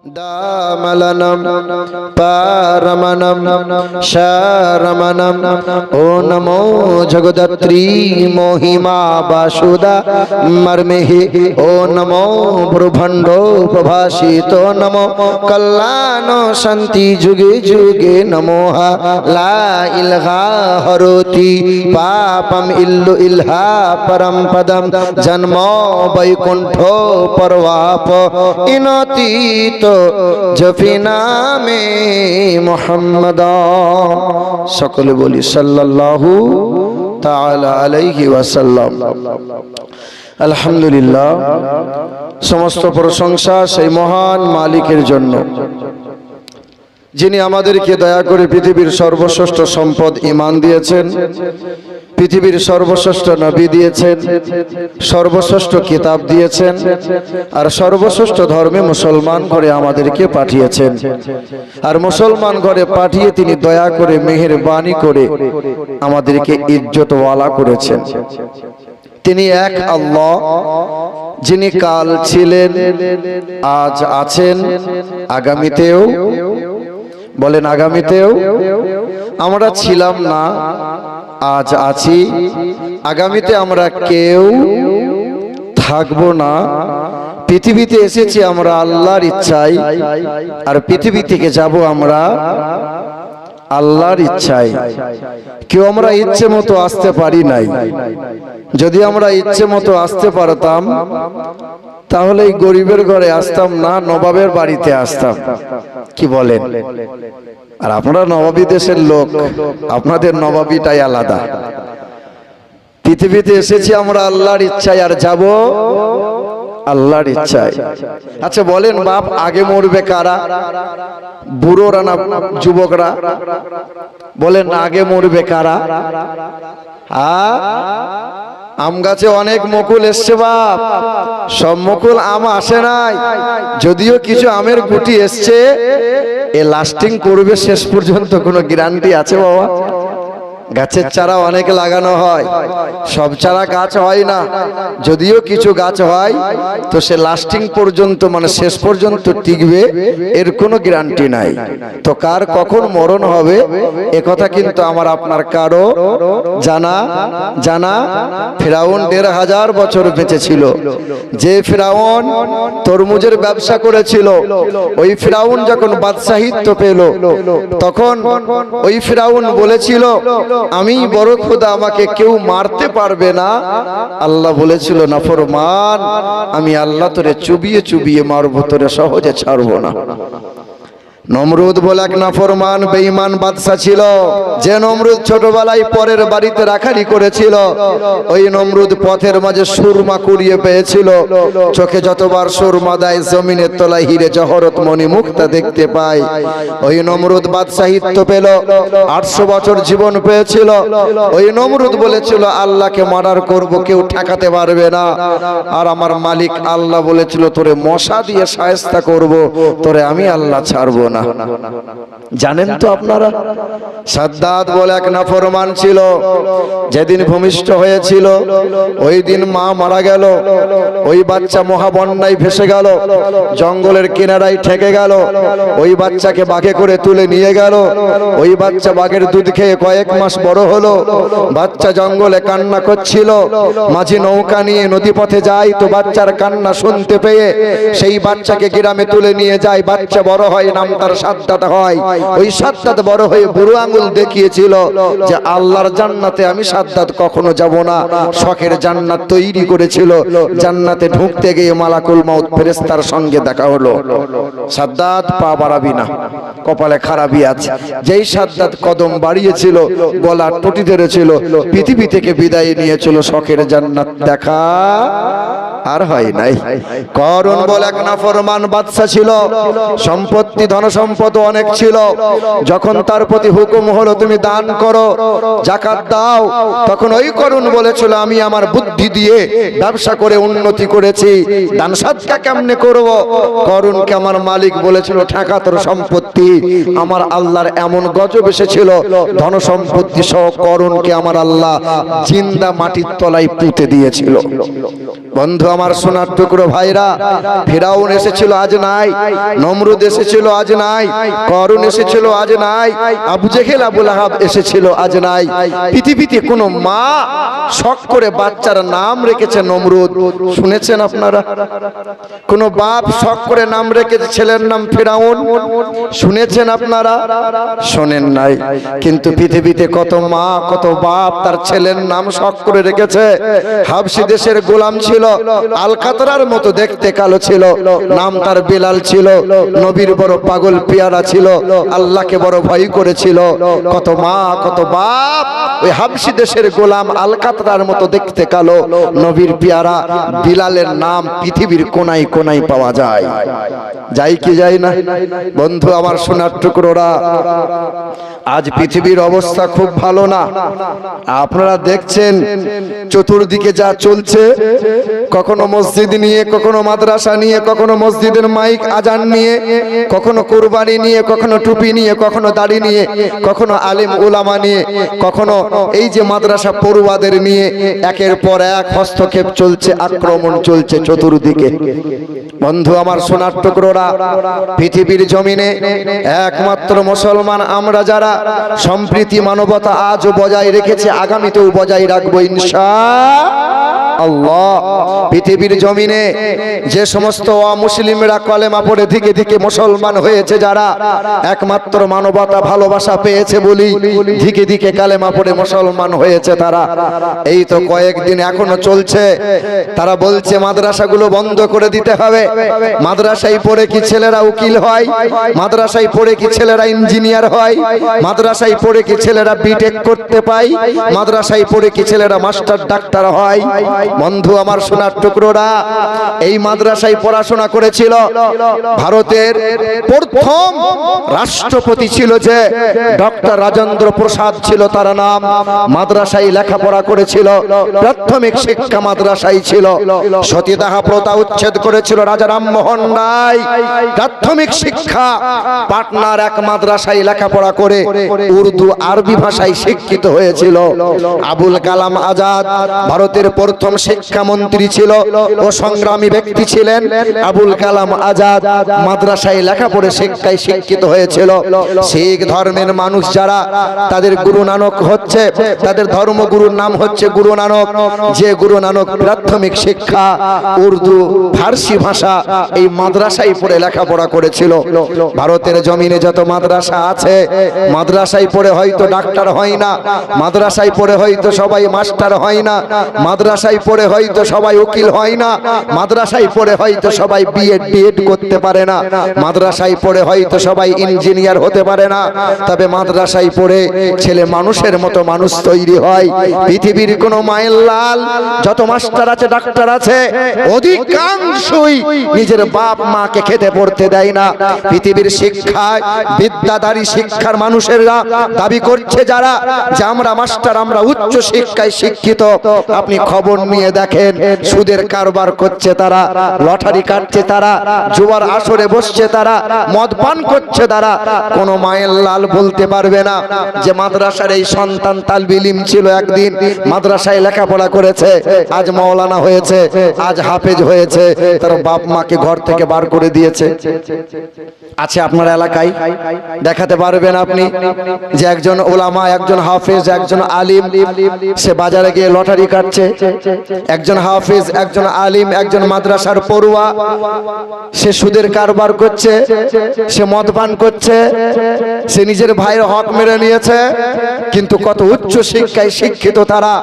दामलनम पारमनम शरमनम ओ नमो जगदत्री मोहिमा बासुदा मर्मेहि ओ नमो ब्रह्मंडो प्रभासितो नमो कल्याणो शांति जुगे जुगे नमो ला इल्हा हरोति पापम इल्लु इल्हा परम पदम जन्मो वैकुंठो परवाप इनतीत जफिना में मोहम्मद सकले बोली सल्लल्लाहु ताला अलैहि वसल्लम। अल्हम्दुलिल्लाह, समस्त प्रशंसा सेई महान मालिकेर जन्य যিনি আমাদেরকে দয়া করে পৃথিবীর সর্বশ্রেষ্ঠ সম্পদ ঈমান দিয়েছেন, পৃথিবীর সর্বশ্রেষ্ঠ নবী দিয়েছেন, সর্বশ্রেষ্ঠ কিতাব দিয়েছেন, আর সর্বশ্রেষ্ঠ ধর্মে মুসলমান করে আমাদেরকে পাঠিয়েছেন। আর মুসলমান করে পাঠিয়ে তিনি দয়া করে মেহেরবানি করে আমাদেরকে ইজ্জতওয়ালা করেছেন। তিনি এক আল্লাহ, যিনি কাল ছিলেন, আজ আছেন, আগামীতেও, বলেন আগামীতেও। আমরা ছিলাম না, আজ আছি, আগামীতে আমরা কেউ থাকবো না। পৃথিবীতে এসেছি আমরা আল্লাহর ইচ্ছায়, আর পৃথিবী থেকে যাব আমরা আল্লাহর ইচ্ছায়। কেউ আমরা ইচ্ছে মতো আসতে পারি নাই। যদি আমরা ইচ্ছে মতো আসতে পারতাম তাহলে এই গরিবের ঘরে আসতাম না, নবাবের বাড়িতে আসতাম। কি বলেন? আর আপনারা নবাবী দেশের লোক, আপনাদের নবাবীটাই আলাদা। পৃথিবীতে এসেছি আমরা আল্লাহর ইচ্ছায়, আর যাব আল্লাহর ইচ্ছায়। আচ্ছা বলেন, বাপ আগে মরবে কারা? বুড়োরা না যুবকরা? বলেন আগে মরবে কারা? আম গাছে অনেক মুকুল এসছে বাপ, সব মুকুল আম আসে নাই। যদিও কিছু আমের গুটি এসছে, এ লাস্টিং করবে শেষ পর্যন্ত কোনো গ্যারান্টি আছে বাবা? গাছের চারা অনেক লাগানো হয়, সব চারা গাছ হয় না। যদিও কিছু গাছ হয় তো সে লাস্টিং পর্যন্ত, মানে শেষ পর্যন্ত টিকবে, এর কোনো গ্যারান্টি নাই। তো কার কখন মরণ হবে এ কথা কিন্তু আমার আপনার কারো জানা। ফিরাউন ১৫০০ বছর বেঁচে ছিল। যে ফিরাউন তরমুজের ব্যবসা করেছিল, ওই ফিরাউন যখন বাদশাহিত্ব পেল, তখন ওই ফিরাউন বলেছিল আমি বড় খোদা, আমাকে কেউ মারতে পারবে না। আল্লাহ বলেছিল নাফরমান, আমি আল্লাহ তোরে চুবিয়ে চুবিয়ে মারবো, তোরে সহজে ছাড়বো না। নমরুদ বলে এক নাফরমান বেঈমান বাদশা ছিল। যে নমরুদ ছোটবেলায় পরের বাড়িতে রাখালি করেছিল, ওই নমরুদ পথের মাঝে সুরমা কুড়িয়ে পেয়েছিল। চোখে যতবার সুরমা দেয়, জমিনের তলায় হিরে জহরত মণি মুক্তা দেখতে পায়। ওই নমরুদ বাদশাহিত্ব পেল, ৮০০ বছর জীবন পেয়েছিল। ওই নমরুদ বলেছিল আল্লাহকে মার্ডার করব, কেউ ঠেকাতে পারবে না। আর আমার মালিক আল্লাহ বলেছিল তোরে মশা দিয়ে শায়েস্তা করব, তোরে আমি আল্লাহ ছাড়বো না। জানেন তো আপনারা, সাদ্দাত বলে এক নাফরমান ছিল। যেদিন ভূমিষ্ঠ হয়েছিল ওই দিন মা মারা গেল। ওই বাচ্চা মহাবন্যায় ভেসে গেল, জঙ্গলের কিনারায় ঠেকে গেল। ওই বাচ্চাকে বাঘে করে তুলে নিয়ে গেল। ওই বাচ্চা বাঘের দুধ খেয়ে কয়েক মাস বড় হলো। বাচ্চা জঙ্গলে কান্না করছিল। মাঝি নৌকা নিয়ে নদী পথে যায়, তো বাচ্চার কান্না শুনতে পেয়ে সেই বাচ্চাকে গ্রামে তুলে নিয়ে যায়। বাচ্চা বড় হয়, নাম তার সাদ্দাত হয়। ওই সাদ্দাত বড় হয়ে বুড়ো আঙুল দেখিয়েছিল যে আল্লাহর জান্নাতে আমি সাদ্দাত কখনো যাব না। শখের জান্নাত তৈরি করেছিল। জান্নাতে ঢুকতে গিয়ে মালাকুল মাউত ফেরেশতার সঙ্গে দেখা হলো। সাদ্দাত পা বাড়াবি না, কপালে খারাপই আছে। যেই সাদ্দাত কদম বাড়িয়েছিল, গলা টুটি ধরেছিল, পৃথিবী থেকে বিদায় নিয়েছিল, শখের জান্নাত দেখা আর হয় নাই। করুন বলে এক নাফরমান বাদশা ছিল। সম্পত্তি ধন সম্পদ অনেক ছিল। যখন তার প্রতি হুকুম হলো তুমি দান করো, যাকাত দাও, তখন ওই করুন বলেছিল আমি আমার বুদ্ধি দিয়ে ব্যবসা করে উন্নতি করেছি, দান সদকা কেমনে করব? করুনকে আমার মালিক বলেছিল ঠেকা তোর সম্পত্তি। আমার আল্লাহর এমন গজব এসেছিল, ধন সম্পত্তি সহ করুনকে আমার আল্লাহ জিন্দা মাটির তলায় পুঁতে দিয়েছিল। বন্ধু আমার সোনার টুকরো ভাইরা, ফিরাউন এসেছিল আজ নাই, নমরুদ এসেছিল আজ নাই, করুন এসেছিল আজ নাই, আবু জেহেল আবু লাহাব এসেছিল আজ নাই। পৃথিবীতে কোন মা শখ করে বাচ্চার নাম রেখেছে নমরুদ, শুনেছেন আপনারা? কোন বাপ শখ করে নাম রেখেছে ছেলের নাম ফিরাউন, শুনেছেন আপনারা? শোনেন নাই। কিন্তু পৃথিবীতে কত মা কত বাপ তার ছেলের নাম শখ করে রেখেছে। হাবশি দেশের গোলাম ছিল, আলকাতরার মতো দেখতে কালো ছিল, নাম তার বিলাল ছিল, নবীর বড় পাগল পেয়ারা ছিল, আল্লাহকে বড় ভয় করেছিল। কত মা কত বাপ ওই হাবশি দেশের গোলাম আলকাতরার মতো দেখতে কালো নবীর পেয়ারা বিলালের নাম পৃথিবীর কোনায় কোনায় পাওয়া যায়। যাই কি যায় না? বন্ধু আমার সোনার টুকরোরা, আজ পৃথিবীর অবস্থা খুব ভালো না। আপনারা দেখছেন চতুর্দিকে যা চলছে, কখনো মসজিদ নিয়ে, কখনো মাদ্রাসা নিয়ে, কখনো মসজিদের মাইক আজান নিয়ে, কখনো কুরবানি নিয়ে, কখনো টুপি নিয়ে, কখনো দাড়ি নিয়ে, কখনো আলিম উলামা নিয়ে, কখনো এই যে মাদ্রাসা পড়ুয়াদের নিয়ে একের পর এক হস্তক্ষেপ চলছে, আক্রমণ চলছে চতুর্দিকে। বন্ধু আমার সোনার টুকরোরা, পৃথিবীর জমিনে একমাত্র মুসলমান আমরা যারা সম্প্রীতি মানবতা আজও বজায় রেখেছে, আগামীতেও বজায় রাখবো ইনশাআল্লাহ। পৃথিবীর জমিনে যে সমস্ত অমুসলিমরা কলেমা পড়ে ধীরে ধীরে মুসলমান হয়েছে, যারা একমাত্র মানবতা ভালোবাসা পেয়েছে বলি ধীরে ধীরে কালেমা পড়ে মুসলমান হয়েছে, তারা এই তো কয়েকদিন এখনো চলছে। তারা বলছে মাদ্রাসাগুলো বন্ধ করে দিতে হবে। মাদ্রাসায় পড়ে কি ছেলেরা উকিল হয়? মাদ্রাসায় পড়ে কি ছেলেরা ইঞ্জিনিয়ার হয়? মাদ্রাসায় পড়ে কি ছেলেরা বিটেক করতে পায়? মাদ্রাসায় পড়ে কি ছেলেরা মাস্টার ডাক্তার হয়? বন্ধু আমার সোনার টুকরোরা, এই মাদ্রাসায় পড়াশোনা করেছিল ভারতের প্রথম রাষ্ট্রপতি ছিল যে ডক্টর রাজেন্দ্র প্রসাদ ছিল তার নাম। মাদ্রাসায় লেখাপড়া করেছিল, প্রাথমিক শিক্ষা মাদ্রাসায় ছিল। সতীদাহ প্রথা উচ্ছেদ করেছিল রাজা রামমোহন রায়। প্রাথমিক শিক্ষা পাটনার এক মাদ্রাসায় লেখাপড়া করে উর্দু আরবি ভাষায় শিক্ষিত হয়েছিল। আবুল কালাম আজাদ ভারতের প্রথম শিক্ষামন্ত্রী ছিল ও সংগ্রামী ব্যক্তি ছিলেন। আবুল কালাম আজাদ মাদ্রাসায় লেখাপড়ে শিক্ষায় শিক্ষিত হয়েছিল। শিখ ধর্মের মানুষ যারা, তাদের গুরু নানক হচ্ছে, তাদের ধর্মগুরুর নাম হচ্ছে গুরু নানক। যে গুরু নানক প্রাথমিক শিক্ষা উর্দু ফার্সি ভাষা এই মাদ্রাসায় পড়ে লেখাপড়া করেছিল। ভারতের জমিনে যত মাদ্রাসা আছে, মাদ্রাসায় পড়ে হয়তো ডাক্তার হয় না, মাদ্রাসায় পড়ে হয়তো সবাই মাস্টার হয় না, মাদ্রাসায় পড়ে হয়তো সবাই উকিল হয় না, মাদ্রাসায় পড়ে হয়তো সবাই বিএড ডিএড করতে পারে না, মাদ্রাসায় পড়ে হয়তো সবাই ইঞ্জিনিয়ার হতে পারে না, তবে মাদ্রাসায় পড়ে ছেলে মানুষের মতো মানুষ তৈরি হয়। পৃথিবীর কোন মায়ের লাল যত মাস্টার আছে ডাক্তার আছে, অধিকাংশই নিজের বাপ মাকে খেতে পড়তে দেয় না। পৃথিবীর শিক্ষায় বিদ্যাধারী শিক্ষার মানুষেরা দাবি করছে যারা, যে আমরা মাস্টার, আমরা উচ্চ শিক্ষায় শিক্ষিত। আপনি খবর নিয়ে দেখেন, সুদের কারবার করছে তারা, লটারি কাটছে তারা, জুয়ার আসরে বসছে তারা, মদ পান করছে তারা। কোন মায়ের লাল বলতে পারবে না যে মাদ্রাসার এই সন্তান তালবে ইলম ছিল, একদিন মাদ্রাসায় লেখাপড়া করেছে, আজ মাওলানা হয়েছে, আজ হাফেজ হয়েছে, তার বাপ মাকে ঘর থেকে বার করে দিয়েছে। আছে আপনার এলাকায়? দেখাতে পারবেন আপনি যে একজন ওলামা, একজন হাফেজ, একজন আলিম সে বাজারে গিয়ে লটারি কাটছে? একজন হাফেজ, একজন আলিম, একজন মাদ্রাসার পড়ুয়া সে সুদের কারবার করছে, সে মদ পান করছে, সে নিজের ভাইয়ের হক মেরে নিয়েছে। কিন্তু কত উচ্চ শিক্ষায় শিক্ষিত তারা,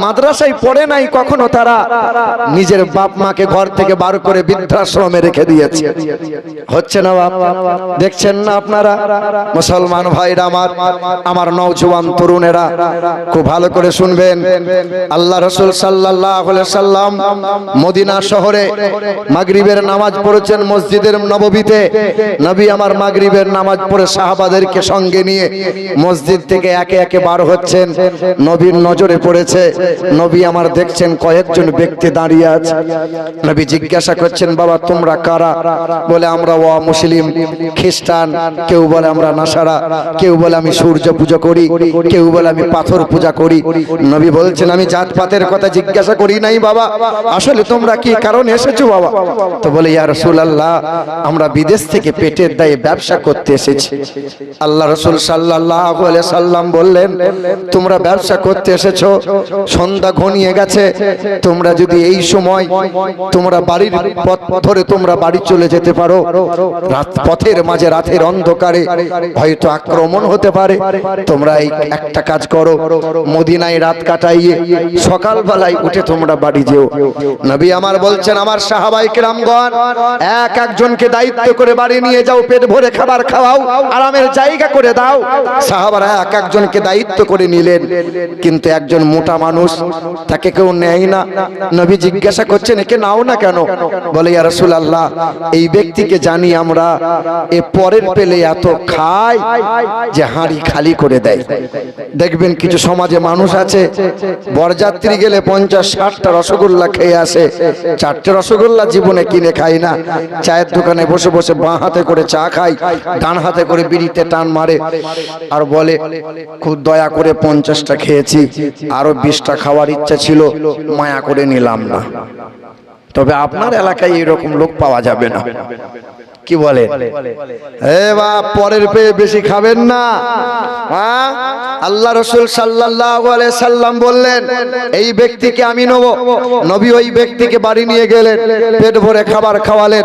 মাদ্রাসায় পড়ে নাই কখনো, তারা নিজের বাপ মাকে ঘর থেকে বার করে বৃদ্ধাশ্রমে রেখে দিয়েছে। হচ্ছে না বাপ? দেখছেন না আপনারা? মুসলমান ভাইরা আমার, আমার নওজোয়ান তরুণেরা খুব ভালো করে শুনবেন। আল্লাহ রাসূল সাল্লাল্লাহু আলাইহি সাল্লাম মদিনা শহরে মাগরিবের নামাজ পড়েছেন মসজিদের নববীতে। নবী আমার মাগরিবের নামাজ পড়ে সাহাবাদেরকে সঙ্গে নিয়ে মসজিদ থেকে একে একে বার হচ্ছেন। নবীর নজরে পড়েছে, নবী আমার দেখছেন কয়েকজন ব্যক্তি দাঁড়িয়ে আছে। নবী জিজ্ঞাসা করছেন, বাবা তোমরা কারা? বলে আমরা ও মুসলিম, খ্রিস্টান, কেউ বলে আমরা নাসারা, কেউ বলে আমি সূর্য পূজা করি, কেউ বলে আমি পাথর পূজা করি। নবী বলছেন, আমি জাতপাতের কথা জিজ্ঞাসা জিজ্ঞাসা করি নাই বাবা, আসলে তোমরা কি কারণে এসেছো বাবা? তো বলে ইয়া রাসূলুল্লাহ, আমরা বিদেশ থেকে পেটের দায়ে ব্যবসা করতে এসেছি। আল্লাহ রাসূল সাল্লাল্লাহু আলাইহি সাল্লাম বললেন, তোমরা ব্যবসা করতে এসেছো, সন্ধ্যা ঘনিয়ে গেছে, তোমরা যদি এই সময় তোমরা বাড়ির পথ ধরে তোমরা বাড়ি চলে যেতে পারো, রাত পথের মাঝে রাতের অন্ধকারে হয়তো আক্রমণ হতে পারে, তোমরা এই একটা কাজ করো, মদিনায় রাত কাটাইয়ে সকালবেলায় উঠে তোমরা বাড়ি যেও। নবী আমার বলছেন, আমার সাহাবায়ে কেরামগণ, এক একজনকে দায়িত্ব করে বাড়ি নিয়ে যাও, পেট ভরে খাবার খাওয়াও, আরামের জায়গা করে দাও। সাহাবারা এক একজনকে দায়িত্ব করে নিলেন, কিন্তু একজন মোটা মানুষ, তাকে কেউ নেয় না। নবী জিজ্ঞাসা করছেন, একে নাও না কেন? বলে ইয়া রাসূলুল্লাহ, এই ব্যক্তিকে জানি আমরা, এ পরের পেলে এত খায় যে হাঁড়ি খালি করে দেয়। দেখবেন কিছু সমাজে মানুষ আছে, বরযাত্রী গেলে 50-60টা রসগোল্লা খেয়ে আসে, 4টে রসগোল্লা জীবনে কিনে খায় না। চায়ের দোকানে বসে বসে বাঁ হাতে করে চা খায়, ডান হাতে করে বিড়িতে টান মারে, আর বলে খুব দয়া করে 50টা খেয়েছি, আরো 20টা খাওয়ার ইচ্ছা ছিল, মায়া করে নিলাম না। তবে আপনার এলাকায় এরকম লোক পাওয়া যাবে না। কি বলে? এ বাপ, পরের পেয়ে বেশি খাবেন না। আল্লাহ রাসূল সাল্লাল্লাহু আলাইহি সাল্লাম বললেন, এই ব্যক্তিকে আমি নেব। নবী ওই ব্যক্তিকে বাড়ি নিয়ে গেলেন, পেট ভরে খাবার খাওয়ালেন,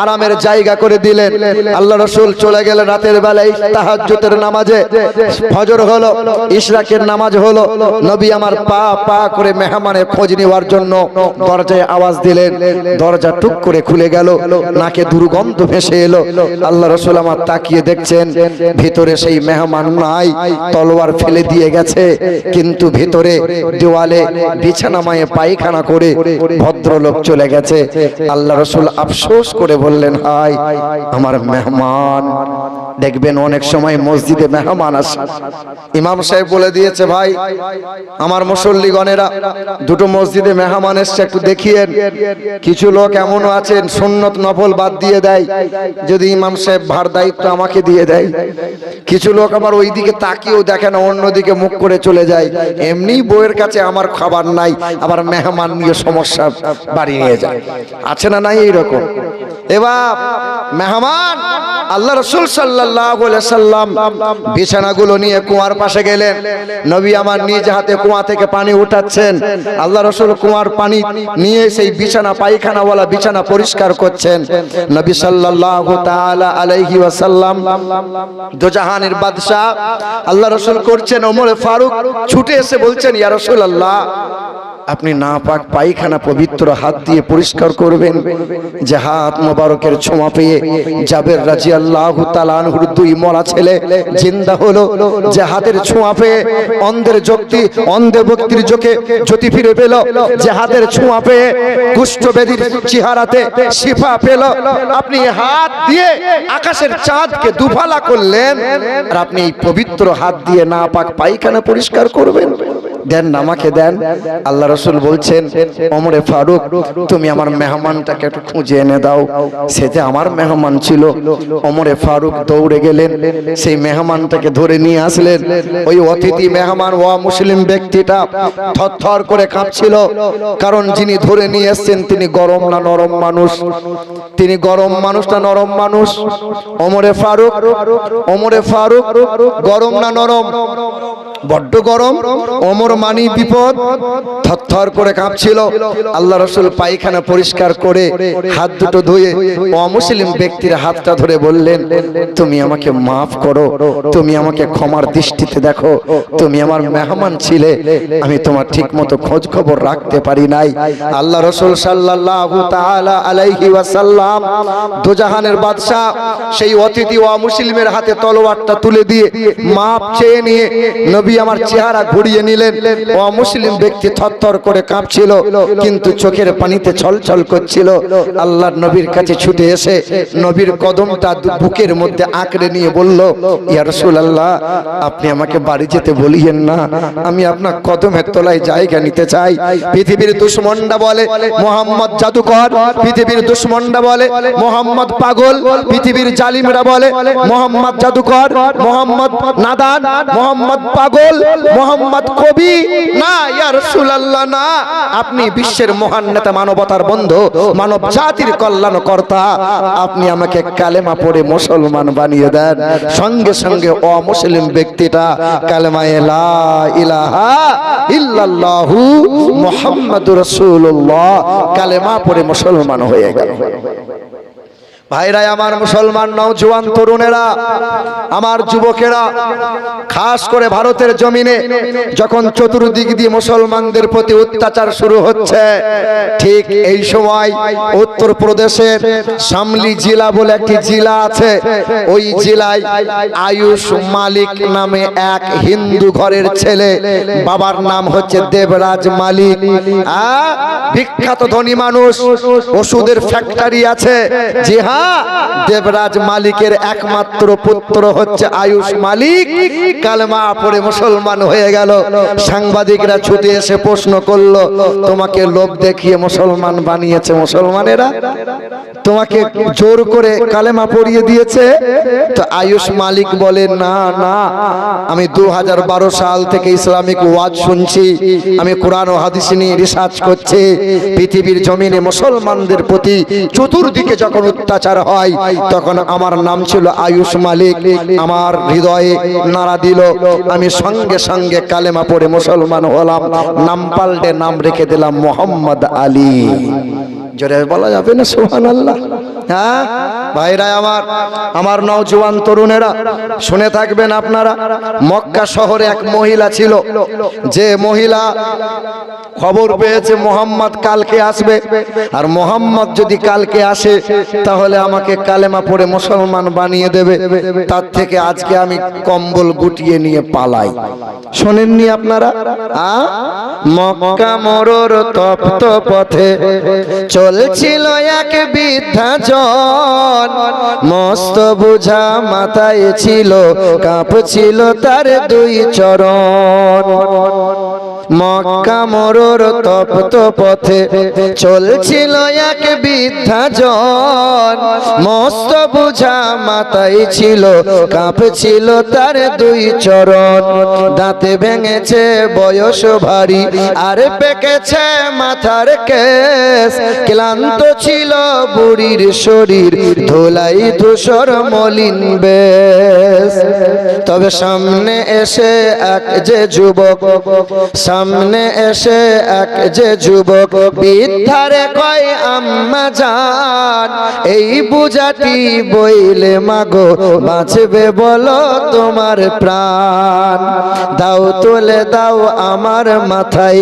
আরামের জায়গা করে দিলেন। আল্লাহ রাসূল চলে গেলেন রাতের বেলায় তাহাজ্জুদের নামাজে। ফজর হলো, ইশরাকের নামাজ হলো, নবী আমার পা পা করে মেহমানের খোঁজ নেওয়ার জন্য দরজায় আওয়াজ দিলেন। দরজা টুক করে খুলে গেল, নাকে দুর্গন্ধ ভেসে এলো। আল্লাহ রাসূল আমার তাকিয়ে দেখছেন, ভিতরে সেই মেহমান নাই, তলোয়ার ফেলে দিয়ে গেছে, কিন্তু ভিতরে দেওয়ালে বিছানামায়ে পায়খানা করে ভদ্রলোক চলে গেছে। আল্লাহ রাসূল আফসোস করে বললেন, হায় আমার মেহমান। দেখবেন অনেক সময় মসজিদে মেহমান আসে, ইমাম সাহেব বলে দিয়েছে, ভাই আমার মুসল্লিগণেরা, দুটো মসজিদে মেহমান এসছে, একটু দেখিয়েন। কিছু লোক এমনও আছেন সুন্নত নফল বাদ দিয়ে দেয়, যদি ইমাম সাহেব ভার দায়িত্ব আমাকে দিয়ে দেয়। কিছু লোক আবার ওই দিকে তাকিয়েও দেখে না, অন্যদিকে মুখ করে চলে যায়। এমনি বউয়ের কাছে আমার খাবার নাই, আবার মেহমান নিয়ে সমস্যা বাড়ি নিয়ে যায়। আছে না নাই এইরকম? এবার মেহমান, আল্লাহ রাসূল সাল্লাল্লাহু আলাইহি সাল্লাম বিছানাগুলো নিয়ে কুয়ার পাশে গেলেন। নবী আমার নিজ হাতে কুয়া থেকে পানি উঠাচ্ছেন। আল্লাহ রাসূল কুয়ার পানি নিয়ে সেই বিছানা, পায়খানাওয়ালা বিছানা পরিষ্কার করছেন। নবী সাল্লাল্লাহু তাআলা আলাইহি ওয়াসাল্লাম, দোজাহানের বাদশা আল্লাহ রাসূল করছেন। ওমর ফারুক ছুটে এসে বলছেন, ইয়া রাসূলুল্লাহ, আপনি নাপাক পায়খানা পবিত্র হাত দিয়ে পরিষ্কার করবেন। যে হাত মোবারকের ছোঁয়া পেয়ে জাবের রাদিয়াল্লাহু তাআলা আনহুর দুই মরা ছেলে জিন্দা হলো। যে হাতের ছোঁয়া পেয়ে অন্ধের ব্যক্তির চোখে জ্যোতি ফিরে পেল। যে হাতের ছোঁয়া পেয়ে কুষ্ঠব্যাধির চেহারাতে শিফা পেল। আপনি হাত দিয়ে আকাশের চাঁদকে দুফালা করলেন, আর আপনি এই পবিত্র হাত দিয়ে নাপাক পায়খানা পরিষ্কার করবেন? দেন, আমাকে দেন। আল্লাহ রাসূল বলছেন, ওমরে ফারুক, তুমি আমার মেহমানটাকে একটু খুঁজে এনে দাও। সে যে আমার মেহমান ছিল। ওমরে ফারুক দৌড়ে গেলেন, সেই মেহমানটাকে ধরে নিয়ে আসলেন। ওই অতিথি মেহমান, ওয়া মুসলিম ব্যক্তিটা থরথর করে কাঁপছিল, কারণ যিনি ধরে নিয়ে এসেছেন তিনি গরম না নরম মানুষ? তিনি গরম মানুষ না নরম মানুষ? ওমরে ফারুক গরম না নরম? বড্ড গরম। ওমর মানি বিপদ, থরথর করে কাঁপছিল। আল্লাহ রাসূল পায়খানা পরিষ্কার করে হাত দুটো ধুয়ে অমুসলিম ব্যক্তির হাতটা ধরে বললেন, তুমি আমাকে মাফ করো, তুমি আমাকে ক্ষমার দৃষ্টিতে দেখো, তুমি আমার মেহমান ছিলে, আমি তোমার ঠিক মতো খোঁজ খবর রাখতে পারি নাই। আল্লাহ রাসূল সাল্লাল্লাহু তাআলা আলাইহি ওয়াসাল্লাম, দোজাহানের বাদশা, সেই অতিথি অমুসলিমের হাতে তলোয়ারটা তুলে দিয়ে মাপ চেয়ে নিয়ে নবী আমার চেহারা ঘুরিয়ে নিলেন। অমুসলিম ব্যক্তি থরথর করে কাঁপছিল, কিন্তু চোখের পানিতে ছলছল করছিল। আল্লাহর নবীর কাছে ছুটে এসে নবীর কদমটা বুকের মধ্যে আঁকড়ে নিয়ে বলল, ইয়া রাসূলুল্লাহ, আপনি আমাকে বাড়ি যেতে বলিয়েন না, আমি আপনার কদমের তলায় জায়গা নিতে চাই। পৃথিবীর দুশমনরা বলে মুহাম্মদ জাদুকর, পৃথিবীর দুশমনরা বলে মুহাম্মদ পাগল, পৃথিবীর জালিমরা বলে মুহাম্মদ জাদুকর, মুহাম্মদ নাদান, মুহাম্মদ পাগল। পাগল, মোহাম্মদ কবি না, ইয়া রাসূলুল্লাহ না, আপনি বিশ্বের মহান নেতা, মানবতার বন্ধু, মানব জাতির কল্যাণকর্তা, আপনি আমাকে কালেমা পড়ে মুসলমান বানিয়ে দেন। সঙ্গে সঙ্গে অমুসলিম ব্যক্তিটা কালেমায়ে লা ইলাহা ইল্লাল্লাহু মুহাম্মাদুর রাসূলুল্লাহ কালেমা পড়ে মুসলমান হয়ে গেল। ভাইরা আমার, মুসলমান নওজোয়ান তরুণেরা, আমার যুবকেরা, খাস করে ভারতের জমিনে যখন চতুর্দিক দিয়ে মুসলমানদের প্রতি অত্যাচার শুরু হচ্ছে, ঠিক এই সময় উত্তরপ্রদেশের শামলি জেলা বলে একটি জেলা আছে, ওই জেলায় আয়ুষ মালিক নামে এক হিন্দু ঘরের ছেলে, বাবার নাম হচ্ছে দেবরাজ মালিক, বিখ্যাত ধনী মানুষ, ওষুধের ফ্যাক্টরি আছে। জি হ্যাঁ, দেবরাজ মালিকের একমাত্র পুত্র হচ্ছে আয়ুষ মালিক, কালেমা পড়ে মুসলমান হয়ে গেল। সাংবাদিকরা ছুটে এসে প্রশ্ন করলো, তোমাকে লোভ দেখিয়ে মুসলমান বানিয়েছে মুসলমানেরা, তোমাকে জোর করে কালেমা পড়িয়ে দিয়েছে? তো আয়ুষ মালিক বলে, না না, আমি 2012 সাল থেকে ইসলামিক ওয়াজ শুনছি, আমি কোরআন ও হাদিস নিয়ে রিসার্চ করছি। পৃথিবীর জমিনে মুসলমানদের প্রতি চতুর্দিকে যখন অত্যাচার হয়, তখন আমার নাম ছিল আয়ুষ মালিক, আমার হৃদয়ে নাড়া দিল, আমি সঙ্গে সঙ্গে কালেমা পড়ে মুসলমান হলাম, নাম পাল্টে নাম রেখে দিলাম মোহাম্মদ আলী। জোরে বলা যাবে না সুবহানাল্লাহ? হ্যাঁ ভাইরা আমার, আমার নওজোয়ান তরুণেরা শুনে থাকবেন আপনারা, মক্কা শহরে এক মহিলা ছিল, যে মহিলা খবর পেয়েছে মোহাম্মদ কালকে আসবে, আর মোহাম্মদ যদি কালকে আসে তাহলে আমাকে কালেমা পড়ে মুসলমান বানিয়ে দেবে, তার থেকে আজকে আমি কম্বল গুটিয়ে নিয়ে পালাই। শোনেননি আপনারা? মক্কা মরুর তপ্ত পথে চলছিল এক বৃদ্ধা জন, মস্ত বোঝা মাথায় ছিল, কাঁপছিল তার দুই চরণ। মক্কা মরুর তপ্ত পথে চলছিল এক বৃদ্ধা জন, মস্ত বোঝা মাথায় ছিল, কাঁপছিল তার দুই চরণ। দাঁতে ভেঙেছে বয়স ভারী, আর পেকেছে মাথার কেশ, ক্লান্ত ছিল বুড়ির শরীর, ধুলাই ধূসর মলিন বেশ। তবে সামনে এসে এক যে যুবক, সামনে এসে এক যে যুবক, বৃদ্ধারে কয় আম্মা জান, এই বোঝাটি বইলে মাগো বাঁচবে বলো তোমার প্রাণ। দাও তুলে দাও আমার মাথায়,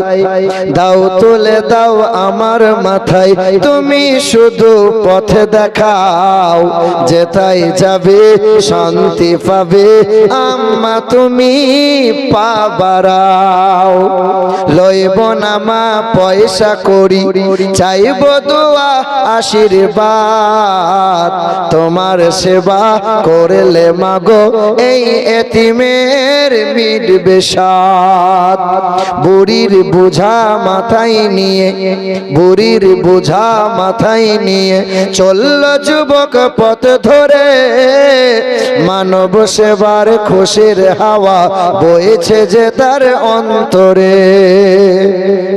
দাও তুলে দাও আমার মাথায়, তুমি শুধু পথে দেখাও, যেথায় যাবে শান্তি পাবে আম্মা তুমি পা বাড়াও। লইব না মা পয়সা করি, চাইব দোয়া আশীর্বাদ, তোমার সেবা করলে মাগো এই এতিমের মিটবে সাদ। বুড়ির বোঝা মাথায় নিয়ে, বুড়ির বোঝা মাথায় নিয়ে চলল যুবক পথ ধরে, মানব সেবার খুশির হাওয়া বইছে যে তার অন্তরে।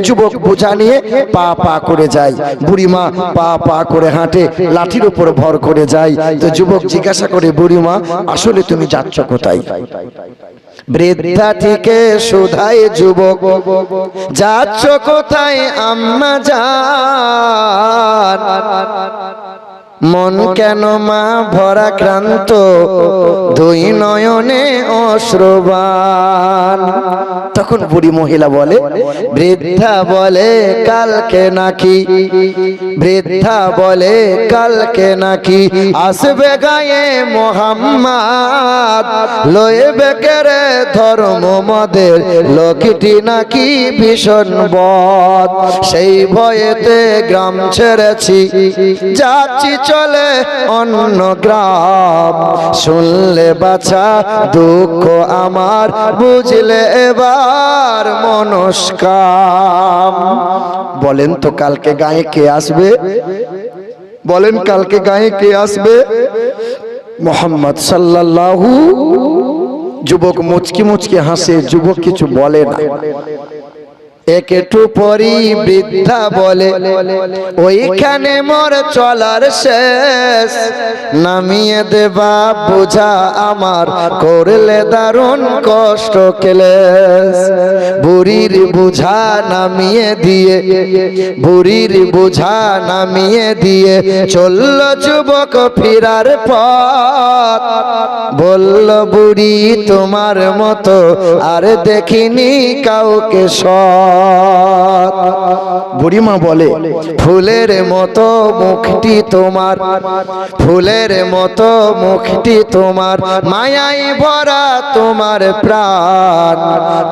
যুবক বোঝা নিয়ে পা পা করে যায়, বুড়িমা পা পা করে হাঁটে, লাঠির উপর ভর করে যায়। তো যুবক জিজ্ঞাসা করে, বুড়িমা আসলে তুমি যাচ্ছ কোথায়? বৃদ্ধা থেকে শুধায় যুবক, যাচ্ছ কোথায় আম্মা জান? মন কেন মা ভরা ক্রান্ত, দুই নয়নে অশ্রুবান। তখন বুড়ি মহিলা বলে, বৃদ্ধা বলে কালকে নাকি, বৃদ্ধা বলে কালকে নাকি আসবে গায়ে মোহাম্মদ, লইবে কেরে ধর্ম মদের, লোকটি নাকি ভীষণ বদ। সেই ভয়েতে গ্রাম ছেড়েছি, যাচ্ছি চলে অন্য গ্রাম, শুনলে বাছা দুঃখ আমার, বুঝলে এবার মনস্কাম। বলেন তো কালকে গায়ে কে আসবে? বলেন কালকে গায়ে কে আসবে? মুহাম্মদ সাল্লাল্লাহু যুবক মুচকি মুচকি হাসে, যুবক কিছু বলে না। একটু পরি বৃদ্ধা বলে, ওইখানে মোর চলার শেষ, নামিয়ে দেবা বোঝা আমার, করলে দারুণ কষ্ট ক্লেশ। বুড়ির বোঝা নামিয়ে দিয়ে, বুড়ির বোঝা নামিয়ে দিয়ে চলল যুবক ফিরার পথ। বলল বুড়ি তোমার মতো আর দেখিনি কাউকে সৎ। বুড়িমা বলে, ফুলের মতো মুখটি তোমার, ফুলের মতো মুখটি তোমার, মায়াই ভরা তোমার প্রাণ।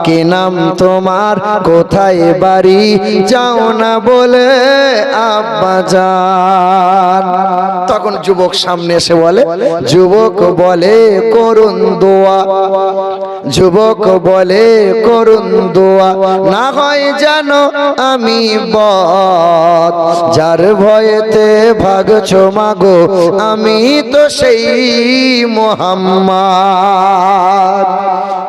কি নাম তোমার, কোথায় বাড়ি, যাও না বলে আব্বা জান। তখন যুবক সামনে এসে বলে, যুবক বলে করুন দোয়া, যুবক বলে করুন দোয়া, না হয় জানো আমি বদ, যার ভয়েতে ভাগছো মাগো আমি তো সেই মোহাম্মদ।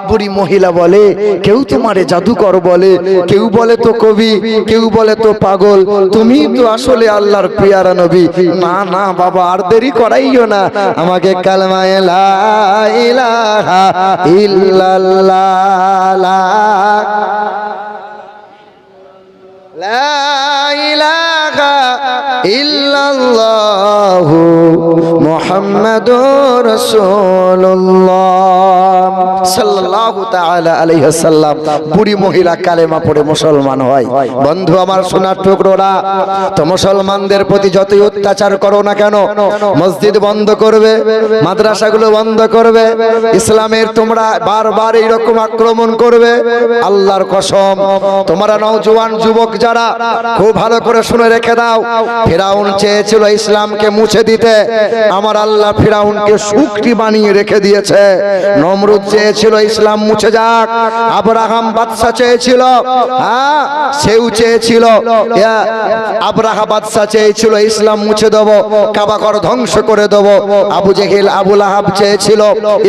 বুড়ি মহিলা বলে, কেউ তোমারে জাদুকর বলে, কেউ বলে তো কবি, কেউ বলে তো পাগল, তুমি তো আসলে আল্লাহর পেয়ারা নবী। না না বাবা, আর দেরি করাইও না, আমাকে কালেমা লা ইলাহা ইল্লাল্লাহ, লা ইলাহা ইল্লাল্লাহু মুহাম্মাদুর রাসূলুল্লাহ সাল্লাল্লাহু তাআলা আলাইহি ওয়াসাল্লাম। বুড়ি মহিলা কালেমা পড়ে মুসলমান হয়। বন্ধু আমার সোনার টুকরোরা, তো মুসলমানদের প্রতি যতই অত্যাচার করো না কেন, মসজিদ বন্ধ করবে, মাদ্রাসাগুলো বন্ধ করবে, ইসলামের তোমরা বারবার এইরকম আক্রমণ করবে, আল্লাহর কসম তোমরা নওজোয়ান যুবক যারা খুব ভালো করে শুনে রেখে দাও। ফিরাউন চেয়েছিল ইসলামকে মুছে দিতে, আমার আল্লাহ ফিরাউনকে শুকরি বানিয়ে রেখে দিয়েছে। নমরুদ চেয়েছিল ইসলাম মুছে যাক, আব্রাহাম বাদশা চেয়েছিল, হ্যাঁ সেও চেয়েছিল, আব্রাহা বাদশা চেয়েছিল ইসলাম মুছে দেব, কাবাঘর ধ্বংস করে দেব। আবু জেহেল আবু লাহাব চেয়েছিল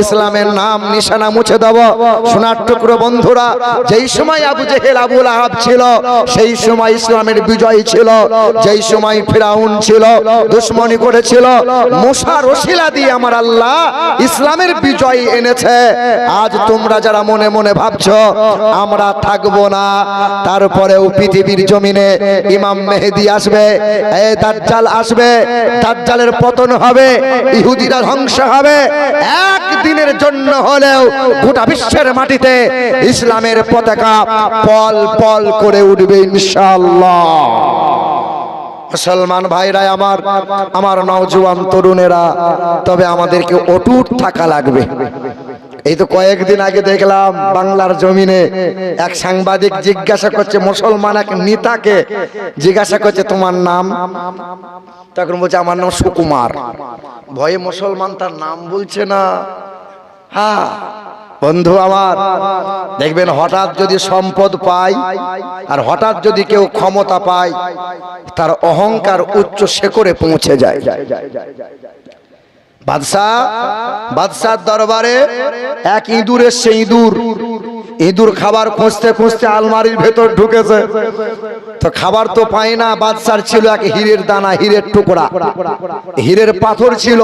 ইসলামের নাম নিশানা মুছে দেব। সোনার টুকরো বন্ধুরা, যেই সময় আবু জেহেল আবু লাহাব ছিল সেই সময় ইসলামের বিজয় ছিল, যেই সময় ফিরাউন ছিল দুশমনি করেছিল, মুসার ওসিলা দিয়ে আমার আল্লাহ ইসলামের বিজয় এনেছে। আজ তোমরা যারা মনে মনে ভাবছো আমরা থাকবো না, তারপরেও পৃথিবীর জমিনে ইমাম মেহেদী আসবে, এই দাজ্জাল আসবে, দাজ্জালের পতন হবে, ইহুদিরা ধ্বংস হবে, একদিনের জন্য হলেও গোটা বিশ্বের মাটিতে ইসলামের পতাকা পল পল করে উঠবে ইনশাআল্লাহ। মুসলমান ভাইরা আমার, আমার নওজোয়ান তরুণেরা, তবে আমাদেরকে অটুট থাকা লাগবে। এই তো কয়েকদিন আগে দেখলাম বাংলার জমিনে এক সাংবাদিক জিজ্ঞাসা করছে, মুসলমান এক নেতাকে জিজ্ঞাসা করছে তোমার নাম, তখন বলছে আমার নাম সুকুমার। ভয়ে মুসলমান তার নাম বলছে না। হ্যাঁ বন্ধু আমার, দেখবেন হঠাৎ যদি সম্পদ পায় আর হঠাৎ যদি কেউ ক্ষমতা পায়, তার অহংকার উচ্চ শিখরে পৌঁছে যায়। বাদশার দরবারে এক ইঁদুর এসছে, ইঁদুর খাবার খুঁজতে খুঁজতে আলমারির ভেতর ঢুকেছে, তো খাবার তো পায় না। বাদশার ছিল এক হীরের দানা, হীরের টুকরা, হীরের পাথর ছিল।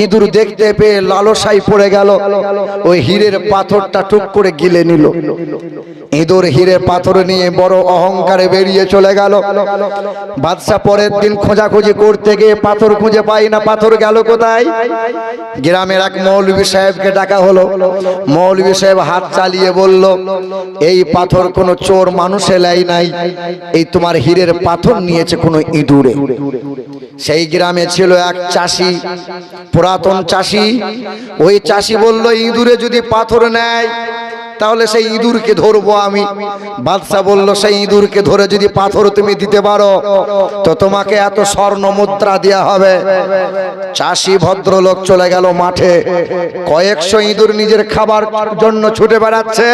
ইঁদুর দেখতে পেয়ে লালসায় পড়ে গেল, ওই হীরের পাথরটা টুক করে গিলে নিল। ইঁদুর হীরের পাথর নিয়ে বড় অহংকারে বেরিয়ে চলে গেল। বাদশা পরের দিন খোঁজাখুঁজি করতে গিয়ে পাথর খুঁজে পাই না, পাথর গেল কোথায়? গ্রামের এক মৌলভী সাহেবকে ডাকা হলো। মৌলভী সাহেব হাত চালিয়ে বলল, এই পাথর কোনো চোর মানুষে লাই নাই, এই তোমার হীরের পাথর নিয়েছে কোনো ইঁদুরে। সেই গ্রামে ছিল এক চাষি, পুরাতন চাষি। ওই চাষি বলল, ইঁদুরে যদি পাথর নেয় তাহলে সেই ইঁদুরকে ধরবো আমি। বাদশা বলল, সেই ইঁদুরকে ধরে যদি পাথর তুমি দিতে পারো তো তোমাকে এত স্বর্ণ মুদ্রা দেয়া হবে। চাষি ভদ্রলোক চলে গেল মাঠে। কয়েকশো ইঁদুর নিজের খাবার জন্য ছুটে বেড়াচ্ছে,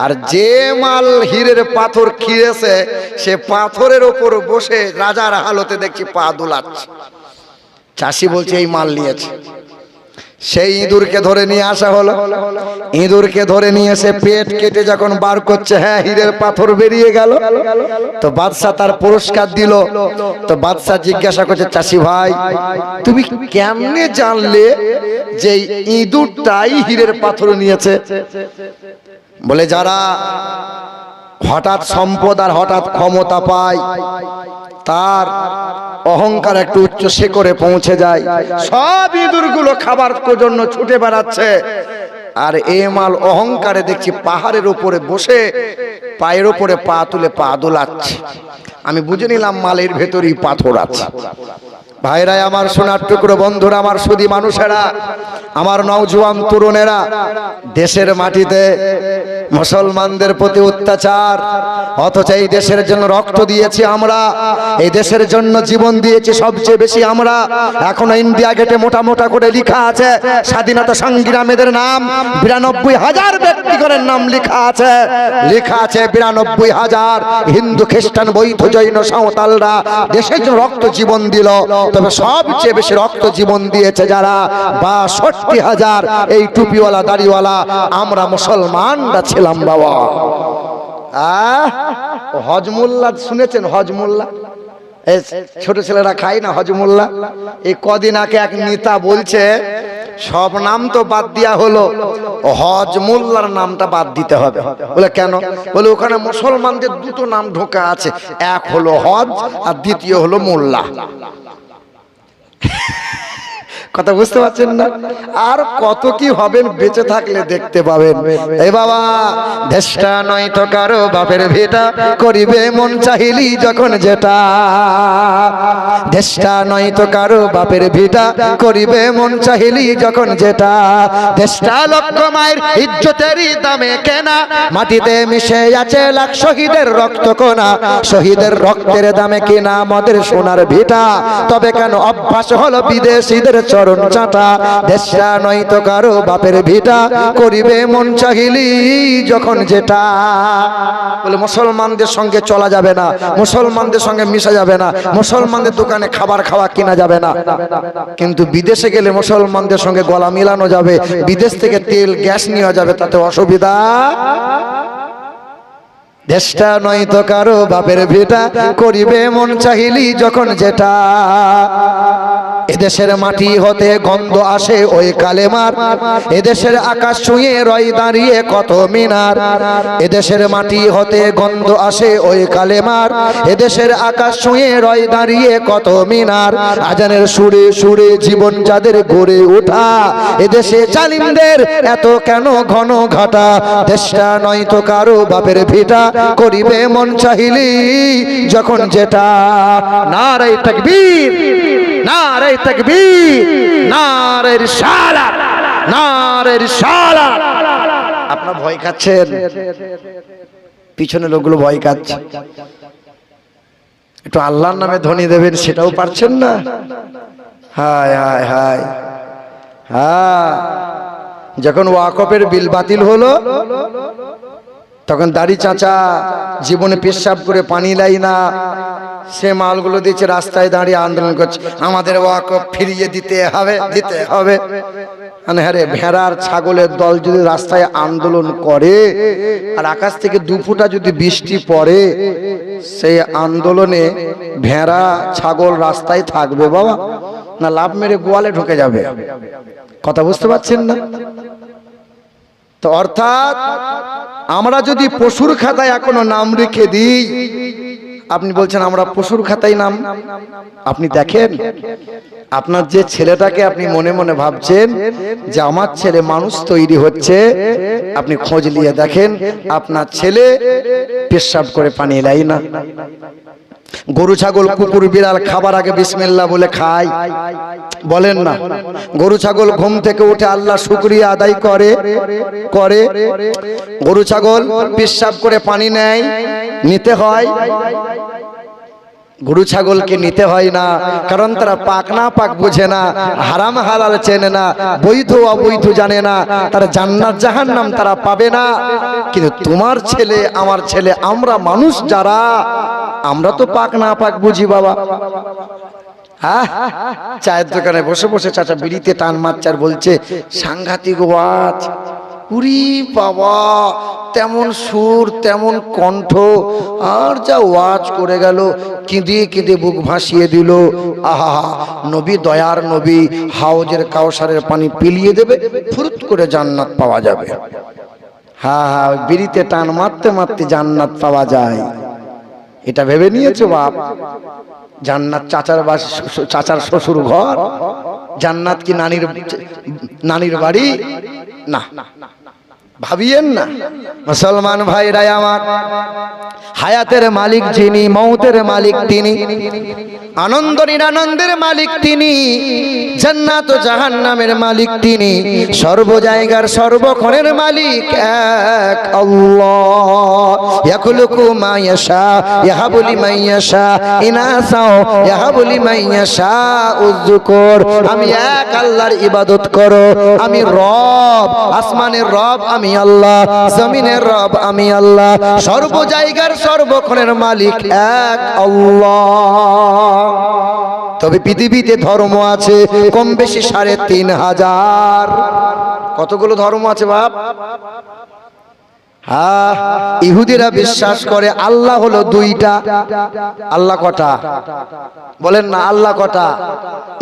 আর যে মাল হীরের পাথর খেয়েছে সে পাথরের ওপর বসে রাজার হালতে দেখছি পা দুলাচ্ছে। চাষি বলছে এই মাল নিয়েছে। সেই ইঁদুরকে ধরে নিয়ে আসা হলো। ইঁদুরকে ধরে নিয়ে এসে পেট কেটে যখন বার করছে, হ্যাঁ হীরের পাথর বেরিয়ে গেল। তো বাদশা তার পুরস্কার দিল। তো বাদশা জিজ্ঞাসা করছে, চাষি ভাই তুমি কেমনে জানলে যে ইঁদুরটাই হীরের পাথর নিয়েছে? বলে যারা হঠাৎ সম্পদ আর হঠাৎ ক্ষমতা পায়, তার অহংকার একটু উচ্চ শিখরে পৌঁছে যায়, সব ইঁদুরগুলো খাবার জন্য ছুটে বেড়াচ্ছে, আর এ মাল অহংকারে দেখছি পাহাড়ের উপরে বসে পায়ের উপরে পা তুলে পা দোলাচ্ছে। আমি বুঝে নিলাম মালের ভেতরই পাথর আছে। ভাইরাই আমার, সোনার টুকরো বন্ধুরা আমার, সুধী মানুষেরা, আমার নওজোয়ান তরুণেরা, দেশের মাটিতে মুসলমানদের প্রতি অত্যাচার, অথচ এই দেশের জন্য রক্ত দিয়েছি আমরা, এই দেশের জন্য জীবন দিয়েছি সবচেয়ে বেশি আমরা। এখনো ইন্ডিয়া গেটে মোটা মোটা করে লেখা আছে স্বাধীনতা সংগ্রামীদের নাম, 92,000 ব্যক্তিগণের নাম লেখা আছে। লেখা আছে 92,000 হিন্দু, খ্রিস্টান, বৌদ্ধ, জৈন, সাঁওতালরা দেশের জন্য রক্ত জীবন দিল। তবে সবচেয়ে বেশি রক্ত জীবন দিয়েছে যারা, 62,000 এই টুপিওয়ালা দাড়িওয়ালা আমরা মুসলমানরা ছিলাম বাবা। হজমুল্লাহ শুনেছেন? হজমুল্লাহ, এই ছোট ছেলেরা খায় না হজমুল্লাহ। এই কদিন আগে এক নেতা বলছে সব নাম তো বাদ দেওয়া হলো, হজমুল্লার নামটা বাদ দিতে হবে। বলে কেন? বলে ওখানে মুসলমানদের দুটো নাম ঢোকা আছে, এক হলো হজ আর দ্বিতীয় হলো মোল্লা। কথা বুঝতে পারছেন না? আর কত কি হবেন বেঁচে থাকলে দেখতে পাবেন। এ বাবা, দেশটা নয় তো কারো বাপের ভিটা, করিবে মন চাহিলি যখন যেটা। দেশটা নয় তো কারো বাপের ভিটা, করিবে মন চাহিলি যখন যেটা। দেশটা লক্ষ মায়ের ইজ্জতেরই দামে কেনা, মাটিতে মিশে আছে লাখ শহীদের রক্ত কোনা। শহীদের রক্তের দামে কিনা আমাদের সোনার ভিটা, তবে কেন অভ্যাস হলো বিদেশিদের চরণ চাটা। দেশটা নয় তো কারো বাপের ভিটা, করিবে মন চাহিলি যখন যেটা। বলে মুসলমানদের সঙ্গে চলা যাবে না, মুসলমানদের সঙ্গে মিশা যাবে না, মুসলমানদের দোকানে খাবার খাওয়া কিনা যাবে না। কিন্তু বিদেশে গেলে মুসলমানদের সঙ্গে গলা মিলানো যাবে, বিদেশ থেকে তেল গ্যাস নেওয়া যাবে, তাতে অসুবিধা। দেশটা নয় তো কারো বাপের ভিটা, করিবে মন চাহিলি যখন যেটা। এদেশের মাটি হতে গন্ধ আসে ওই কালেমার, এদেশের আকাশ ছুঁয়ে রয় দাঁড়িয়ে কত মিনার। এদেশের মাটি হতে গন্ধ আসে ওই কালেমার, এদেশের আকাশ ছুঁয়ে রয় দাঁড়িয়ে কত মিনার। আজানের সুরে সুরে জীবন যাদের গড়ে ওঠা, এদেশে জালিমদের এত কেন ঘন ঘটা। দেশটা নয় তো কারো বাপের ভিটা, করিবে মন চাহিলি যখন যেটা। নারে তাকবীর, নারে তাকবীর, নারে রিসালাত, নারে রিসালাত। আপনারা ভয় খাচ্ছেন, পিছনে লোকগুলো ভয় খাচ্ছে। একটু আল্লাহর নামে ধ্বনি দেবেন, সেটাও পারছেন না। হায় হায় হায়। হ্যাঁ, যখন ওয়াকফের বিল বাতিল হলো, তখন দাড়ি চাচা জীবনে পেশাব করে পানি লাই না, সে মালগুলো দিচ্ছে, রাস্তায় দাঁড়িয়ে আন্দোলন করছে, আমাদের ওয়াকফ ফিরিয়ে দিতে হবে, দিতে হবে। মানে হ্যাঁ রে, ভেড়ার ছাগলের দল যদি রাস্তায় আন্দোলন করে আর আকাশ থেকে 2 ফোঁটা যদি বৃষ্টি পড়ে, সেই আন্দোলনে ভেড়া ছাগল রাস্তায় থাকবে বাবা, না লাভ মেরে গোয়ালে ঢুকে যাবে? কথা বুঝতে পারছেন না? তো অর্থাৎ আমরা যদি পশুর খাতায় এখনো নাম রেখে দিই, আপনি বলছেন আমরা পশুর খাতায় নাম, আপনি দেখেন আপনার যে ছেলেটাকে আপনি মনে মনে ভাবছেন যে আমার ছেলে মানুষ তৈরি হচ্ছে, আপনি খোঁজ নিয়ে দেখেন আপনার ছেলে পেশাব করে পানি লাই না। গরু ছাগল কুকুর বিড়াল খাবার আগে বিসমিল্লাহ বলে খায়, বলেন না? গরু ছাগল ঘুম থেকে উঠে আল্লাহ শুকরিয়া আদায় করে করে গরু ছাগল পেশাব করে পানি নেয়, নিতে হয়। গরু ছাগলকে নিতে হয় না, কারণ তারা পাক না পাক বুঝে না, হারাম হালাল চেনে না, বৈধ অবৈধ জানে না, তারা জান্নাত জাহান্নাম তারা পাবে না। কিন্তু তোমার ছেলে, আমার ছেলে, আমরা মানুষ যারা, আমরা তো পাক না পাক বুঝি বাবা। হ্যাঁ, চায়ের দোকানে বসে বসে চাচা বিড়িতে টান মারছে আর বলছে সাংঘাতিক ওয়াজ। উরি বাবা, তেমন সুর তেমন কণ্ঠ, আর যা ওয়াজ করে গেল, কেঁদে কেঁদে বুক ভাসিয়ে দিল। আহা, নবী দয়ার নবী হাউজের কাউসারের পানি পিলিয়ে দেবে, ফুরুত করে জান্নাত পাওয়া যাবে। হ্যাঁ হ্যাঁ, বিড়িতে টান মারতে মারতে জান্নাত পাওয়া যায়, এটা ভেবে নিয়েছো বাপ? জান্নাত চাচার শ্বশুর ঘর? জান্নাত কি নানির বাড়ি? না, ভাবিয়েন না। মুসলমান ভাইরাই আমার, হায়াতের মালিক যিনি, মৌতের মালিক তিনি, আনন্দ নিরানন্দের মালিক তিনি, জান্নাত ও জাহান্নামের মালিক তিনি, সর্ব জায়গার সর্বক্ষণের মালিক এক আল্লাহ। ইয়াখলুকু মা ইয়াশা ইয়াহাবু লিমান ইয়াশা ইনাসা ইয়াহাবু লিমান ইয়াশা উযকুর। আমি এক আল্লাহর ইবাদত করো, আমি রব, আসমানের রব আমি আল্লাহ, জমিনের রব আমি আল্লাহ, সর্ব জায়গার সর্বক্ষণের মালিক এক আল্লাহ। তবে পৃথিবীতে ধর্ম আছে কম বেশি ৩,৫০০। কতগুলো ধর্ম আছে বাপ? হ্যাঁ, ইহুদিরা বিশ্বাস করে আল্লাহ হলো দুইটা। আল্লাহ কটা বলেন না? আল্লাহ কটা?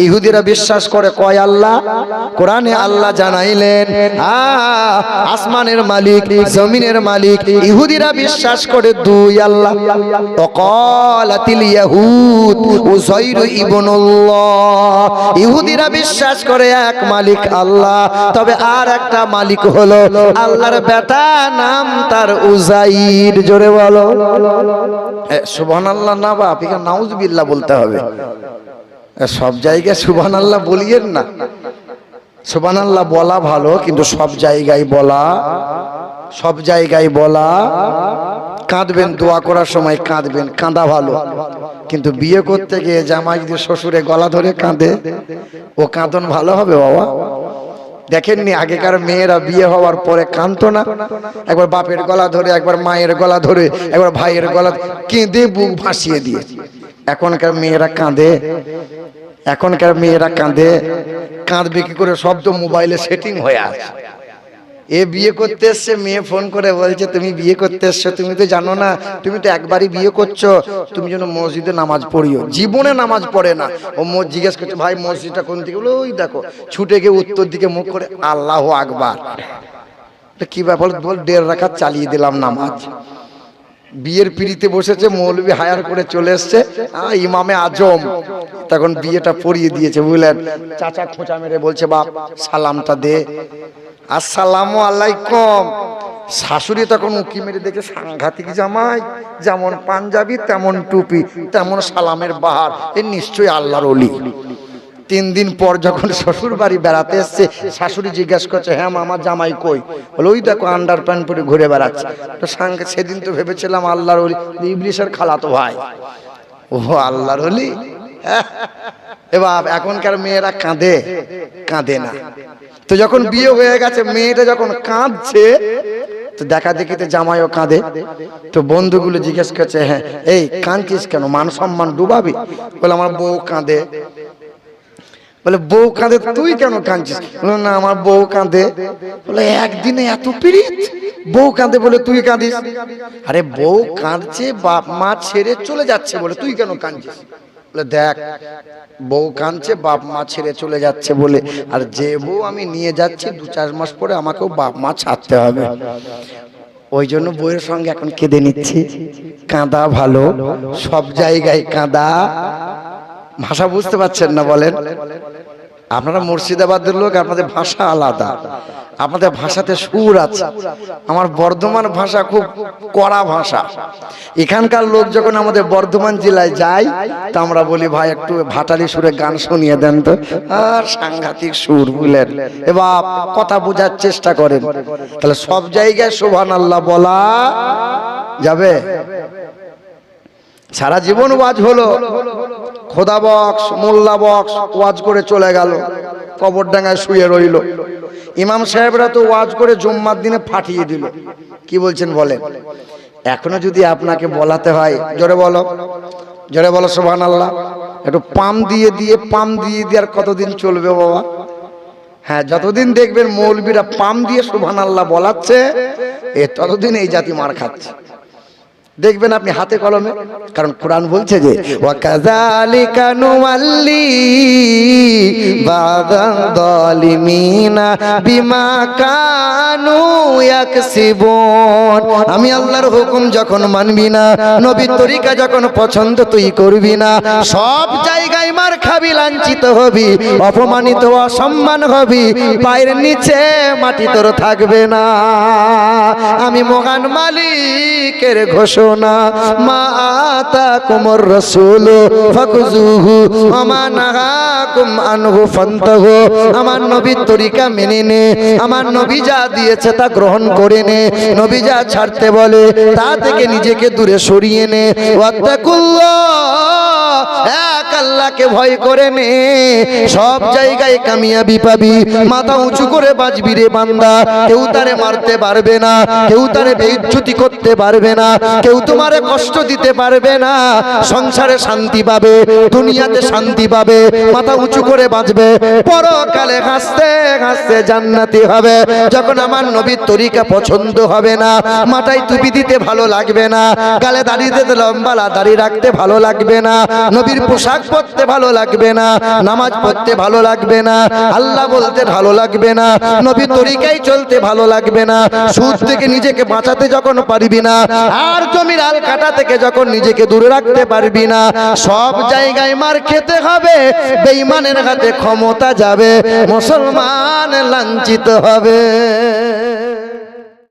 ইহুদিরা বিশ্বাস করে কয় আল্লাহ? কোরআনে আল্লাহ জানাইলেন আসমানের মালিক, জমিনের মালিক। ইহুদিরা বিশ্বাস করে দুই আল্লাহ। ওয়াকালাতিল ইয়াহুদ উযাইর ইবনুল্লাহ। ইহুদিরা বিশ্বাস করে এক মালিক আল্লাহ, তবে আর একটা মালিক হলো আল্লাহর বেটা, নাম তার উযাইর। জোরে বলো সুবহানাল্লাহ। না বাপ, এখানে নাউজুবিল্লাহ বলতে হবে। সব জায়গায় সুবহানাল্লাহ বলিয়েন না। সুবহানাল্লাহ বলা ভালো, কিন্তু সব জায়গায় বলা কাঁদবেন, দোয়া করার সময় কাঁদবেন, কাঁদা ভালো। কিন্তু বিয়ে করতে গিয়ে জামাই যদি শ্বশুরে গলা ধরে কাঁদে, ও কাঁদন ভালো হবে বাবা? দেখেননি আগেকার মেয়েরা বিয়ে হওয়ার পরে কাঁদতো না? একবার বাপের গলা ধরে, একবার মায়ের গলা ধরে, একবার ভাইয়ের গলা কেঁদে বুক ভাসিয়ে দিয়ে। এখনকার মেয়েরা কাঁদে? কাঁদবে কি করে? সব তো মোবাইলে সেটিং হয়ে আছে। এ বিয়ে করতে এসছে, মেয়ে ফোন করে বলছে তুমি বিয়ে করতে এসছো, তুমি তো জানো না, তুমি তো একবারই বিয়ে করছো, তুমি যেন মসজিদে নামাজ পড়িও। জীবনে নামাজ পড়ে না। ও জিজ্ঞেস করছে ভাই মসজিদটা কোন দিকে? বলে ওই দেখো। ছুটে গিয়ে উত্তর দিকে মুখ করে আল্লাহু আকবার। কি ব্যাপার? বল ১.৫ রাকাত চালিয়ে দিলাম নামাজ। বিয়ের পিড়িতে বসেছে, মৌলবি হায়ার করে চলে এসছে, ইমামে আজম, তখন বিয়েটা পড়িয়ে দিয়েছে, বুঝলেন? চাচা খোঁচা মেরে বলছে বাপ সালামটা দে। আসসালামু আলাইকুম। শাশুড়ি তখন উকি মেরে দেখে সাংঘাতিক জামাই, যেমন পাঞ্জাবি তেমন টুপি তেমন সালামের বাহার, এ নিশ্চয়ই আল্লাহর ওলি। ৩ দিন পর যখন শ্বশুর বাড়ি বেড়াতে এসছে, শাশুড়ি জিজ্ঞাসা করছে হ্যাঁ মামা জামাই কই? বলে ওই দেখো আন্ডার প্যান্ট পরে ঘুরে বেড়াচ্ছে। তো সেদিন তো ভেবেছিলাম আল্লাহর ওলি, ইবলিসের খালাতো ভাই। ও আল্লাহর ওলি? এবার এখনকার মেয়েরা কাঁদে না। তো যখন বিয়ে হয়ে গেছে, মেয়েটা যখন কাঁদছে, তো দেখা দেখিতে জামাইও কাঁদে। তো বন্ধুগুলো জিজ্ঞেস করছে হ্যাঁ এই কাঁদছিস কেন? মান সম্মান ডুবাবি? বলে আমার বউ কাঁদে। বলে বউ কাঁদে, তুই কেন কাঁদছিস? বলে না আমার বউ কাঁদে। বলে একদিনে এত পীড়িত? বউ কাঁদে বলে তুই কাঁদিস? আরে বউ কাঁদছে, বাপ মা ছেড়ে চলে যাচ্ছে বলে, তুই কেন কাঁদছিস? বলে দেখ, বউ কাঁদছে বাপ মা ছেড়ে চলে যাচ্ছে বলে, আর যে বউ আমি নিয়ে যাচ্ছি ২-৪ মাস পরে আমাকেও বাপ মা ছাড়তে হবে, ওই জন্য বউয়ের সঙ্গে এখন কেঁদে নিচ্ছি। কাঁদা ভালো, সব জায়গায় কাঁদা। ভাষা বুঝতে পারছেন না বলেন? আপনারা মুর্শিদাবাদের লোক, আপনাদের ভাষা আলাদা, আপনাদের ভাষাতে সুর আছে। আমার বর্ধমান ভাষা খুব কড়া ভাষা। এখানকার লোক যখন আমাদের বর্ধমান জেলায় যায়, তা আমরা বলি ভাই একটু ভাটালি সুরে গান শুনিয়ে দেন তো। আর সাংঘাতিক সুর, বুঝলেন? এবার কথা বোঝার চেষ্টা করেন, তাহলে সব জায়গায় সুবহানাল্লাহ বলা যাবে। সারা জীবন ওয়াজ হলো, খোদা বক্স মোল্লা বক্স ওয়াজ করে চলে গেল, কবরডাঙ্গায় শুয়ে রইল। ইমাম সাহেবরা তো ওয়াজ করে জুম্মার দিনে ফাটিয়ে দিল। কি বলছেন বলেন? এখনো যদি আপনাকে বলাতে হয়, জোরে বলো সুবহানাল্লাহ, একটু পাম দিয়ে দিয়ে আর কতদিন চলবে বাবা? হ্যাঁ, যতদিন দেখবেন মৌলবীরা পাম দিয়ে সুবহানাল্লাহ বলাচ্ছে, ততদিন এই জাতি মার খাচ্ছে। দেখবেন আপনি হাতে কলমে, কারণ কোরআন বলছে যে ওয়াকাযালিকা নুওয়াল্লি বাযাল যালিমিনা বিমা কানু ইয়াকসিবুন। আমি আল্লাহর হুকুম যখন মানবি না, নবীর তরিকা যখন পছন্দ তুই করবি না, সব জায়গায় মার খাবি, লাঞ্ছিত হবি, অপমানিত অসম্মান হবি, পায়ের নিচে মাটি তোর থাকবে না। আমি মহান মালিকের ঘোষণা, মা আতাকুমুর রাসূল ফাকুযুহু ওয়া মা নাহাকুম আনহু ফান্তাহু। আমার নবীর তরিকা মেনে নে, আমার নবী যা দিয়েছে তা গ্রহণ করে নে, নবী যা ছাড়তে বলে তা থেকে নিজেকে দূরে সরিয়ে নে। ওয়াত্তাকুল্লাহ, এক আল্লাহকে ভয় করে নে, সব জায়গায় কামিয়াবি পাবি। মাথা উঁচু করে বাঁচবি রে বান্দা, কেউ তারে মারতে পারবে না, কেউ তারে বেইজ্জতি করতে পারবে না, কেউ তোমারে কষ্ট দিতে পারবে না। সংসারে শান্তি পাবে, দুনিয়াতে শান্তি পাবে, মাথা উঁচু করে বাঁচবে, পরকালে হাসতে হাসতে জান্নাতি হবে। যখন আমার নবীর তরিকা পছন্দ হবে না, মাথায় টুপি দিতে ভালো লাগবে না, গালে দাড়ি দিতে লম্বা দাড়ি রাখতে ভালো লাগবে না, নবীর পোশাক পরতে ভালো লাগবে না, নামাজ পড়তে ভালো লাগবে না, আল্লাহ বলতে ভালো লাগবে না, নবীর তরিকায় চলতে ভালো লাগবে না, সুদ থেকে নিজেকে বাঁচাতে যখন পারবি না, আর জমির আল কাটা থেকে যখন নিজেকে দূরে রাখতে পারবি না, সব জায়গায় মার খেতে হবে, বেঈমানের হাতে ক্ষমতা যাবে, মুসলমান লাঞ্ছিত হবে।